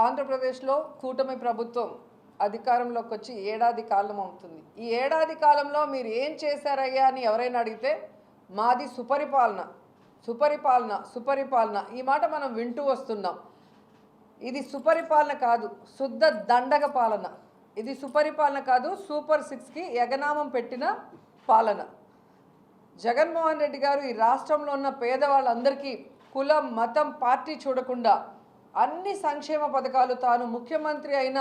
ఆంధ్రప్రదేశ్లో కూటమి ప్రభుత్వం అధికారంలోకి వచ్చి ఏడాది కాలం అవుతుంది. ఈ ఏడాది కాలంలో మీరు ఏం చేశారయ్యా అని ఎవరైనా అడిగితే మాది సుపరిపాలన సుపరిపాలన సుపరిపాలన ఈ మాట మనం వింటూ వస్తున్నాం. ఇది సుపరిపాలన కాదు, శుద్ధ దండగ పాలన. ఇది సుపరిపాలన కాదు, సూపర్ 6కి ఎగనామం పెట్టిన పాలన. జగన్మోహన్ రెడ్డి గారు ఈ రాష్ట్రంలో ఉన్న పేదవాళ్ళందరికీ కులం మతం పార్టీ చూడకుండా అన్ని సంక్షేమ పథకాలు తాను ముఖ్యమంత్రి అయిన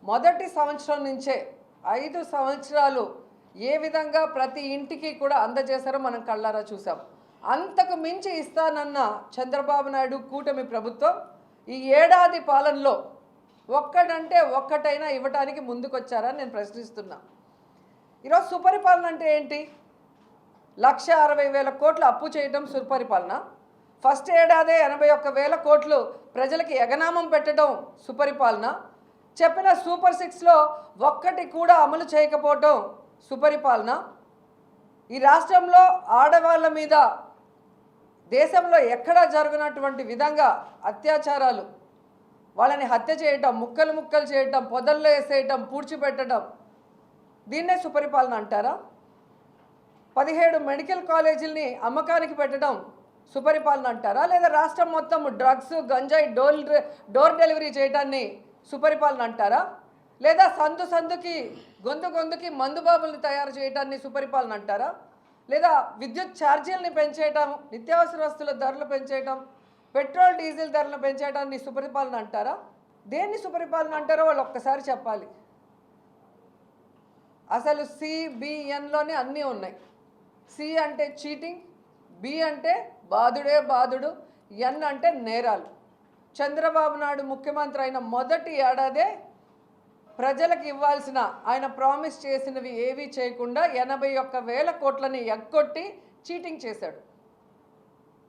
మొదటి సంవత్సరం నుంచే 5 సంవత్సరాలు ఏ విధంగా ప్రతి ఇంటికి కూడా అందజేశారో మనం కళ్ళారా చూసాం. అంతకు మించి ఇస్తానన్న చంద్రబాబు నాయుడు కూటమి ప్రభుత్వం ఈ ఏడాది పాలనలో ఒక్కటంటే ఒక్కటైనా ఇవ్వటానికి ముందుకొచ్చారని నేను ప్రశ్నిస్తున్నా. ఈరోజు సుపరిపాలన అంటే ఏంటి? 1,60,000 కోట్లు అప్పు చేయడం సుపరిపాలన. ఫస్ట్ ఏడాదే 81,000 కోట్లు ప్రజలకి ఎగనామం పెట్టడం సుపరిపాలన. చెప్పిన సూపర్ 6లో ఒక్కటి కూడా అమలు చేయకపోవటం సుపరిపాలన. ఈ రాష్ట్రంలో ఆడవాళ్ళ మీద దేశంలో ఎక్కడా జరుగునటువంటి విధంగా అత్యాచారాలు, వాళ్ళని హత్య చేయటం, ముక్కలు ముక్కలు చేయటం, పొదల్లో వేసేయటం, పూడ్చిపెట్టడం, దీన్నే సుపరిపాలన అంటారా? 17 మెడికల్ కాలేజీలని అమ్మకానికి పెట్టడం సుపరిపాలన అంటారా? లేదా రాష్ట్రం మొత్తం డ్రగ్స్ గంజాయి డోర్ డెలివరీ చేయడాన్ని సుపరిపాలన అంటారా? లేదా సందు సందుకి గొంతుకి మందుబాబుల్ని తయారు చేయడాన్ని సుపరిపాలన అంటారా? లేదా విద్యుత్ ఛార్జీలని పెంచేయటం, నిత్యావసర వస్తువుల ధరలు పెంచేయటం, పెట్రోల్ డీజిల్ ధరలు పెంచేయడాన్ని సుపరిపాలన అంటారా? దేన్ని సుపరిపాలన అంటారో వాళ్ళు ఒక్కసారి చెప్పాలి. అసలు CBNలోనే అన్నీ ఉన్నాయి. C అంటే చీటింగ్, B అంటే బాధుడే బాధుడు, N అంటే నేరాలు. చంద్రబాబు నాయుడు ముఖ్యమంత్రి అయిన మొదటి ఏడాదే ప్రజలకు ఇవ్వాల్సిన ఆయన ప్రామిస్ చేసినవి ఏవీ చేయకుండా 81,000 కోట్లని ఎగ్గొట్టి చీటింగ్ చేశాడు.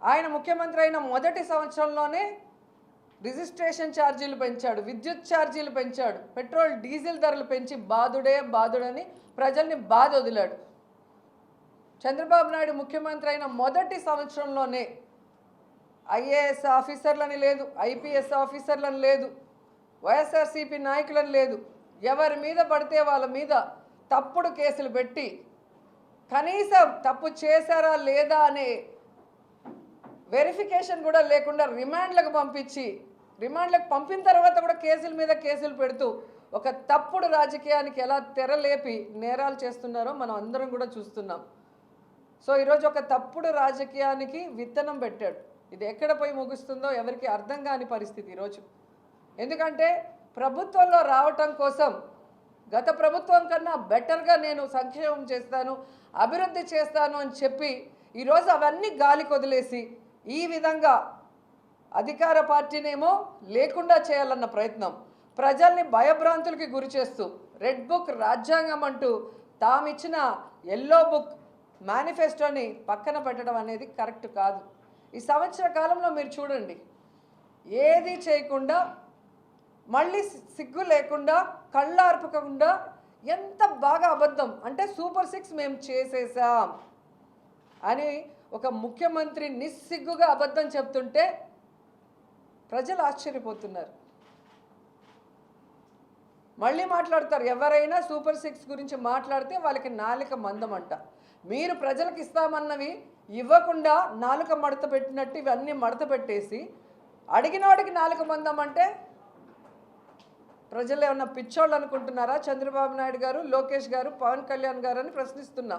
ఆయన ముఖ్యమంత్రి అయిన మొదటి సంవత్సరంలోనే రిజిస్ట్రేషన్ ఛార్జీలు పెంచాడు, విద్యుత్ ఛార్జీలు పెంచాడు, పెట్రోల్ డీజిల్ ధరలు పెంచి బాధుడే బాధుడని ప్రజల్ని బాధ వదిలాడు. చంద్రబాబు నాయుడు ముఖ్యమంత్రి అయిన మొదటి సంవత్సరంలోనే IAS ఆఫీసర్లని లేదు, IPS ఆఫీసర్లని లేదు, వైఎస్ఆర్సీపీ నాయకులని లేదు, ఎవరి మీద పడితే వాళ్ళ మీద తప్పుడు కేసులు పెట్టి కనీసం తప్పు చేశారా లేదా అనే వెరిఫికేషన్ కూడా లేకుండా రిమాండ్లకు పంపిన తర్వాత కూడా కేసుల మీద కేసులు పెడుతూ ఒక తప్పుడు రాజకీయానికి ఎలా తెరలేపి నేరాలు చేస్తున్నారో మనం అందరం కూడా చూస్తున్నాం. సో ఈరోజు ఒక తప్పుడు రాజకీయానికి విత్తనం పెట్టాడు. ఇది ఎక్కడ పోయి ముగుస్తుందో ఎవరికి అర్థం కాని పరిస్థితి ఈరోజు. ఎందుకంటే ప్రభుత్వంలో రావటం కోసం గత ప్రభుత్వం కన్నా బెటర్గా నేను సంక్షేమం చేస్తాను, అభివృద్ధి చేస్తాను అని చెప్పి ఈరోజు అవన్నీ గాలికి వదిలేసి ఈ విధంగా అధికార పార్టీనేమో లేకుండా చేయాలన్న ప్రయత్నం, ప్రజల్ని భయభ్రాంతులకి గురి చేస్తూ రెడ్ బుక్ రాజ్యాంగం అంటూ తామిచ్చిన ఎల్లో బుక్ మేనిఫెస్టోని పక్కన పెట్టడం అనేది కరెక్ట్ కాదు. ఈ సంవత్సర కాలంలో మీరు చూడండి, ఏది చేయకుండా మళ్ళీ సిగ్గు లేకుండా కళ్ళార్పకుండా ఎంత బాగా అబద్ధం అంటే సూపర్ 6 మేము చేసేసాం అని ఒక ముఖ్యమంత్రి నిస్సిగ్గుగా అబద్ధం చెప్తుంటే ప్రజలు ఆశ్చర్యపోతున్నారు. మళ్ళీ మాట్లాడతారు, ఎవరైనా సూపర్ 6 గురించి మాట్లాడితే వాళ్ళకి నాలుక మందం అంట. మీరు ప్రజలకు ఇస్తామన్నవి ఇవ్వకుండా నాలుక మడత పెట్టినట్టు ఇవన్నీ మడత పెట్టేసి అడిగినవాడికి నాలుక మందం అంటే ప్రజలు ఏమన్నా పిచ్చోళ్ళు అనుకుంటున్నారా? చంద్రబాబు నాయుడు గారు, లోకేష్ గారు, పవన్ కళ్యాణ్ గారు అని ప్రశ్నిస్తున్నా.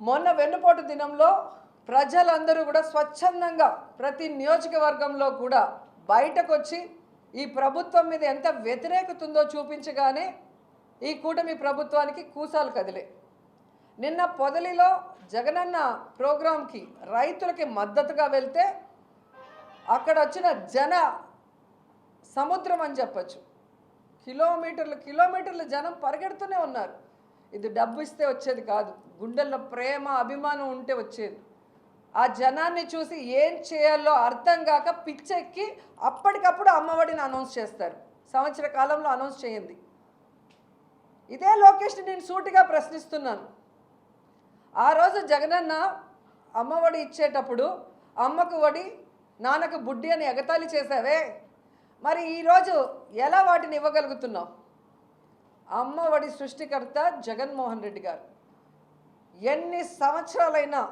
మొన్న వెన్నుపోటు దినంలో ప్రజలందరూ కూడా స్వచ్ఛందంగా ప్రతి నియోజకవర్గంలో కూడా బయటకు వచ్చి ఈ ప్రభుత్వం మీద ఎంత వ్యతిరేకత ఉందో చూపించగానే ఈ కూటమి ప్రభుత్వానికి కూసాలు కదిలే. నిన్న పొదలిలో జగనన్న ప్రోగ్రాంకి రైతులకి మద్దతుగా వెళ్తే అక్కడ వచ్చిన జన సముద్రం అని చెప్పచ్చు. కిలోమీటర్లు జనం పరిగెడుతూనే ఉన్నారు. ఇది డబ్బు ఇస్తే వచ్చేది కాదు, గుండెల్లో ప్రేమ అభిమానం ఉంటే వచ్చేది. ఆ జనాన్ని చూసి ఏం చేయాలో అర్థం కాక పిచ్చెక్కి అప్పటికప్పుడు అమ్మఒడిని అనౌన్స్ చేస్తారు. సంవత్సర కాలంలో అనౌన్స్ చేయండి. ఇదే లోకేష్ని నేను సూటిగా ప్రశ్నిస్తున్నాను. ఆ రోజు జగనన్న అమ్మఒడి ఇచ్చేటప్పుడు అమ్మకు వడి నాన్నకు బుడ్డి అని ఎగతాళి చేసావే, మరి ఈరోజు ఎలా వాటిని ఇవ్వగలుగుతున్నాం? అమ్మఒడి సృష్టికర్త జగన్మోహన్ రెడ్డి గారు. ఎన్ని సంవత్సరాలైనా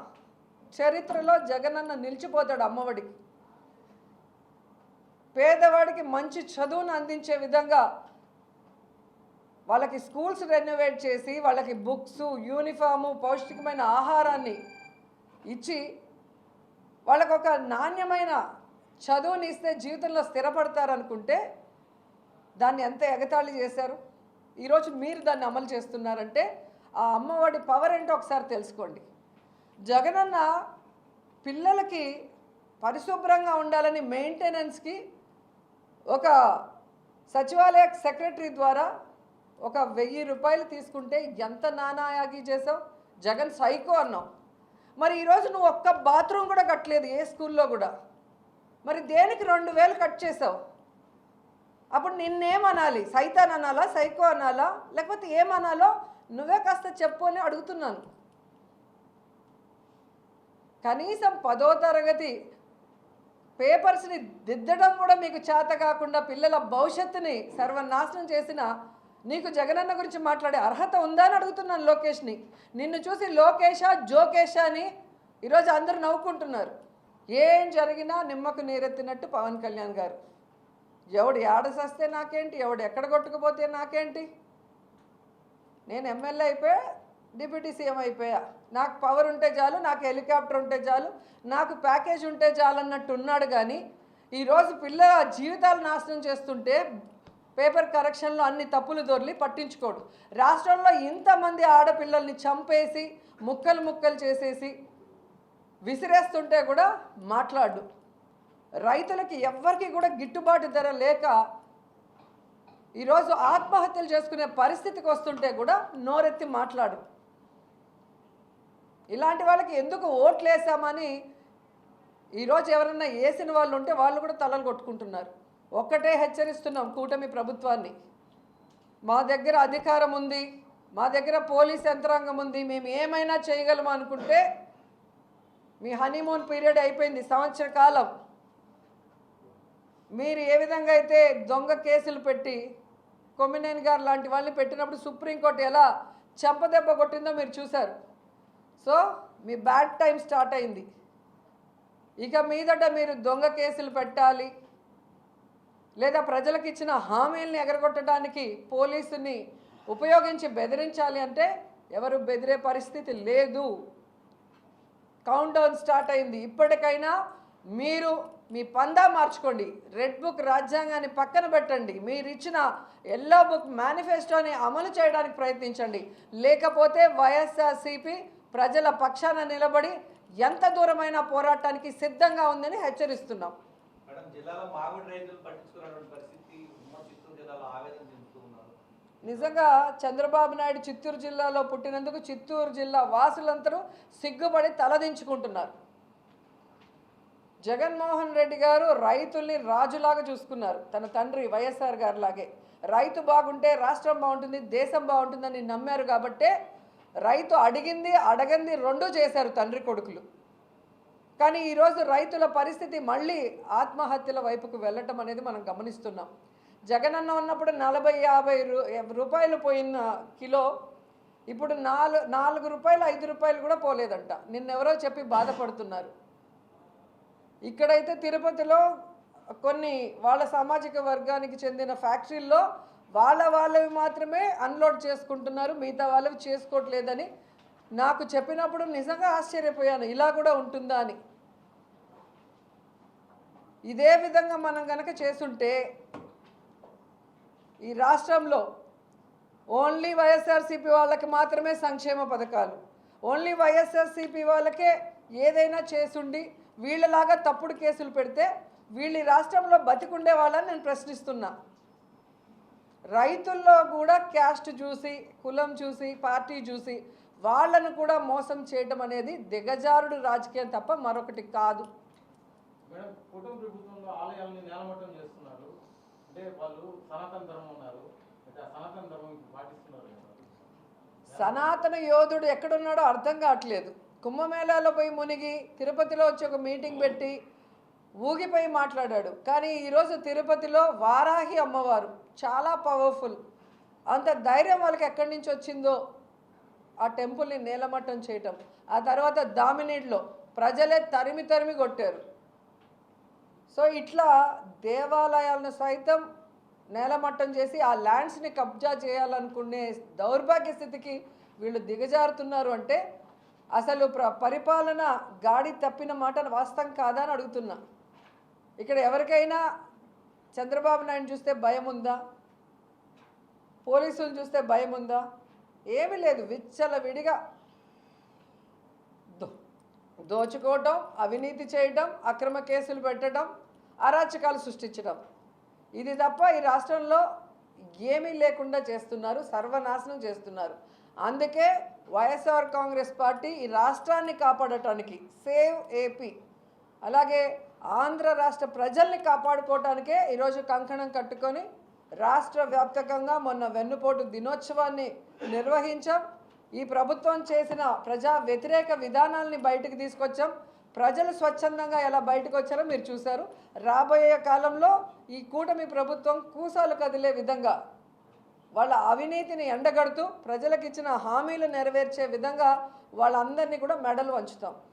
చరిత్రలో జగనన్న నిలిచిపోతాడు అమ్మఒడికి. పేదవాడికి మంచి చదువును అందించే విధంగా వాళ్ళకి స్కూల్స్ రెనోవేట్ చేసి వాళ్ళకి బుక్స్, యూనిఫాము, పౌష్టికమైన ఆహారాన్ని ఇచ్చి వాళ్ళకు ఒక నాణ్యమైన చదువుని ఇస్తే జీవితంలో స్థిరపడతారనుకుంటే దాన్ని ఎంత ఎగతాళి చేశారు. ఈరోజు మీరు దాన్ని అమలు చేస్తున్నారంటే ఆ అమ్మఒడి పవర్ ఏంటో ఒకసారి తెలుసుకోండి. జగనన్న పిల్లలకి పరిశుభ్రంగా ఉండాలని మెయింటెనెన్స్కి ఒక సచివాలయ సెక్రటరీ ద్వారా ఒక 1000 రూపాయలు తీసుకుంటే ఎంత నానాయాగి చేసావు? జగన్ సైకో అన్నావు. మరి ఈరోజు నువ్వు ఒక్క బాత్రూమ్ కూడా కట్టలేదు ఏ స్కూల్లో కూడా. మరి దేనికి 2000 కట్ చేసావు? అప్పుడు నిన్నేమనాలి? సైతాన్ అనాలా, సైకో అనాలా, లేకపోతే ఏమనాలో నువ్వే కాస్త చెప్పు అని అడుగుతున్నాను. కనీసం 10వ తరగతి పేపర్స్ని దిద్దడం కూడా మీకు చేత కాకుండా పిల్లల భవిష్యత్తుని సర్వనాశనం చేసిన నీకు జగనన్న గురించి మాట్లాడే అర్హత ఉందా అని అడుగుతున్నాను లోకేష్ని. నిన్ను చూసి లోకేషా జోకేషా అని ఈరోజు అందరూ నవ్వుకుంటున్నారు. ఏం జరిగినా నిమ్మకు నీరెత్తినట్టు పవన్ కళ్యాణ్ గారు. ఎవడు ఏడసస్తే నాకేంటి, ఎవడు ఎక్కడ కొట్టుకుపోతే నాకేంటి, నేను ఎమ్మెల్యే అయిపోయా, డిప్యూటీ సీఎం అయిపోయా, నాకు పవర్ ఉంటే చాలు, నాకు హెలికాప్టర్ ఉంటే చాలు, నాకు ప్యాకేజ్ ఉంటే చాలు అన్నట్టు ఉన్నాడు. కానీ ఈరోజు పిల్లల జీవితాలు నాశనం చేస్తుంటే పేపర్ కరెక్షన్లో అన్ని తప్పులు దొర్లి పట్టించుకోడు. రాష్ట్రంలో ఇంతమంది ఆడపిల్లల్ని చంపేసి ముక్కలు ముక్కలు చేసేసి విసిరేస్తుంటే కూడా మాట్లాడు. రైతులకి ఎవ్వరికి కూడా గిట్టుబాటు ధర లేక ఈరోజు ఆత్మహత్యలు చేసుకునే పరిస్థితికి వస్తుంటే కూడా నోరెత్తి మాట్లాడు. ఇలాంటి వాళ్ళకి ఎందుకు ఓట్లు వేసామని ఈరోజు ఎవరన్నా వేసిన వాళ్ళు ఉంటే వాళ్ళు కూడా తలలు కొట్టుకుంటున్నారు. ఒక్కటే హెచ్చరిస్తున్నాం కూటమి ప్రభుత్వాన్ని, మా దగ్గర అధికారం ఉంది, మా దగ్గర పోలీస్ యంత్రాంగం ఉంది, మేము ఏమైనా చేయగలము అనుకుంటే మీ హనీమూన్ పీరియడ్ అయిపోయింది, సంవత్సర కాలం. మీరు ఏ విధంగా అయితే దొంగ కేసులు పెట్టి కొమ్మినేని గారు లాంటి వాళ్ళని పెట్టినప్పుడు సుప్రీంకోర్టు ఎలా చెంపదెబ్బ కొట్టిందో మీరు చూశారు. సో మీ బ్యాడ్ టైం స్టార్ట్ అయింది. ఇక మీదట మీరు దొంగ కేసులు పెట్టాలి, లేదా ప్రజలకు ఇచ్చిన హామీల్ని ఎగరగొట్టడానికి పోలీసుని ఉపయోగించి బెదిరించాలి అంటే ఎవరు బెదిరే పరిస్థితి లేదు. కౌంట్ డౌన్ స్టార్ట్ అయింది. ఇప్పటికైనా మీరు మీ పందా మార్చుకోండి. రెడ్ బుక్ రాజ్యాంగాన్ని పక్కన పెట్టండి. మీరు ఇచ్చిన ఎల్లో బుక్ మేనిఫెస్టోని అమలు చేయడానికి ప్రయత్నించండి. లేకపోతే వైఎస్ఆర్సీపీ ప్రజల పక్షాన నిలబడి ఎంత దూరమైన పోరాటానికి సిద్ధంగా ఉందని హెచ్చరిస్తున్నాం. నిజంగా చంద్రబాబు నాయుడు చిత్తూరు జిల్లాలో పుట్టినందుకు చిత్తూరు జిల్లా వాసులందరూ సిగ్గుపడి తలదించుకుంటున్నారు. జగన్మోహన్ రెడ్డి గారు రైతుల్ని రాజులాగా చూసుకున్నారు, తన తండ్రి వైఎస్ఆర్ గారు లాగే. రైతు బాగుంటే రాష్ట్రం బాగుంటుంది, దేశం బాగుంటుందని నమ్మారు. కాబట్టే రైతు అడిగింది అడగంది రెండూ చేశారు తండ్రి కొడుకులు. కానీ ఈరోజు రైతుల పరిస్థితి మళ్ళీ ఆత్మహత్యల వైపుకు వెళ్ళటం అనేది మనం గమనిస్తున్నాం. జగనన్న ఉన్నప్పుడు 40-50 రూపాయలు పోయిన కిలో ఇప్పుడు 4 రూపాయలు 5 రూపాయలు కూడా పోలేదంట. నిన్నెవరో చెప్పి బాధపడుతున్నారు. ఇక్కడైతే తిరుపతిలో కొన్ని వాళ్ళ సామాజిక వర్గానికి చెందిన ఫ్యాక్టరీల్లో వాళ్ళవి మాత్రమే అన్లోడ్ చేసుకుంటున్నారు, మిగతా వాళ్ళవి చేసుకోవట్లేదని నాకు చెప్పినప్పుడు నిజంగా ఆశ్చర్యపోయాను, ఇలా కూడా ఉంటుందా అని. ఇదే విధంగా మనం కనుక చేసుంటే ఈ రాష్ట్రంలో ఓన్లీ వైఎస్ఆర్సీపీ వాళ్ళకి మాత్రమే సంక్షేమ పథకాలు, ఓన్లీ వైఎస్ఆర్సీపీ వాళ్ళకే ఏదైనా చేసుండి వీళ్ళలాగా తప్పుడు కేసులు పెడితే వీళ్ళు ఈ రాష్ట్రంలో బతికుండే వాళ్ళని నేను ప్రశ్నిస్తున్నా. రైతుల్లో కూడా క్యాస్ట్ చూసి, కులం చూసి, పార్టీ చూసి వాళ్ళను కూడా మోసం చేయడం అనేది దిగజారుడు రాజకీయం తప్ప మరొకటి కాదు. మేడం, కుటుంబ ప్రభుత్వంలో ఆలయాలను నేలమట్టం చేస్తున్నారు అంటే వాళ్ళు సనాతన ధర్మం ఉన్నారు, అంటే ఆ సనాతన ధర్మం పాటిస్తున్నారు. సనాతన యోధుడు ఎక్కడున్నాడో అర్థం కావట్లేదు. కుంభమేళాలో పోయి మునిగి తిరుపతిలో వచ్చి ఒక మీటింగ్ పెట్టి ఊగిపోయి మాట్లాడాడు. కానీ ఈరోజు తిరుపతిలో వారాహి అమ్మవారు చాలా పవర్ఫుల్. అంత ధైర్యం వాళ్ళకి ఎక్కడి నుంచి వచ్చిందో ఆ టెంపుల్ని నేలమట్టం చేయటం. ఆ తర్వాత దామినీడ్లో ప్రజలే తరిమి తరిమి కొట్టారు. సో ఇట్లా దేవాలయాలను సైతం నేలమట్టం చేసి ఆ ల్యాండ్స్ని కబ్జా చేయాలనుకునే దౌర్భాగ్య స్థితికి వీళ్ళు దిగజారుతున్నారు అంటే అసలు పరిపాలన గాడి తప్పిన మాట వాస్తవం కాదా అని అడుగుతున్నా. ఇక్కడ ఎవరికైనా చంద్రబాబు నాయుడు చూస్తే భయం ఉందా? పోలీసులను చూస్తే భయం ఉందా? ఏమీ లేదు. విచ్చలవిడిగా దోచుకోవటం, అవినీతి చేయడం, అక్రమ కేసులు పెట్టడం, అరాచకాలు సృష్టించడం, ఇది తప్ప ఈ రాష్ట్రంలో ఏమీ లేకుండా చేస్తున్నారు, సర్వనాశనం చేస్తున్నారు. అందుకే వైఎస్ఆర్ కాంగ్రెస్ పార్టీ ఈ రాష్ట్రాన్ని కాపాడటానికి సేవ్ ఏపీ, అలాగే ఆంధ్ర రాష్ట్ర ప్రజల్ని కాపాడుకోవటానికే ఈరోజు కంకణం కట్టుకొని రాష్ట్ర వ్యాప్తంగా మొన్న వెన్నుపోటు దినోత్సవాన్ని నిర్వహించాం. ఈ ప్రభుత్వం చేసిన ప్రజా వ్యతిరేక విధానాల్ని బయటకు తీసుకొచ్చాం. ప్రజలు స్వచ్ఛందంగా ఎలా బయటకు వచ్చారో మీరు చూశారు. రాబోయే కాలంలో ఈ కూటమి ప్రభుత్వం కూసాలు కదిలే విధంగా వాళ్ళ అవినీతిని ఎండగడుతూ ప్రజలకు ఇచ్చిన హామీలు నెరవేర్చే విధంగా వాళ్ళందరినీ కూడా మెడలు వంచుతాం.